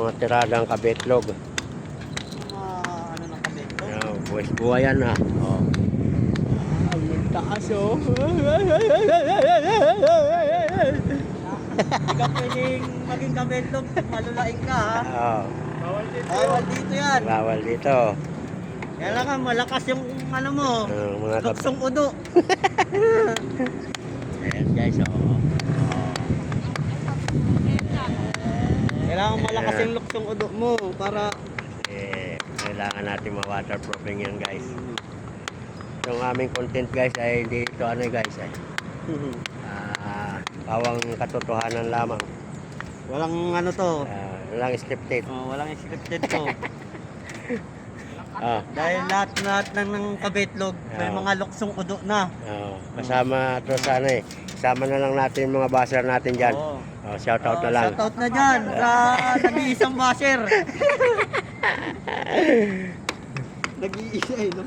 mga tiradang kabetlog. Ano ng kabetlog? Ayan, buhay-buhayan na. Oh. Ang taas oh. Hindi ka pwedeng maging kabetlog, malulaing ka ha. Oh. Bawal dito yan. Bawal dito. Kailangan malakas yung ano mo. Mga Luksong udo. Ayan guys, oh. Kailangan malakas yung luksong udo mo para Kailangan natin ma-waterproofing yan guys. Yung aming content guys ay hindi ito ano guys ay bawang katotohanan lamang. walang ano to. Walang scripted. Walang scripted to. Ah. Lahat ng kabetlog may mga luksong udo na. Kasama to sana eh. Kasama na lang natin yung mga basher natin dyan. Shout out na lang. Shout out na dyan sa nag-iisang basher. Nag-iisa eh. No?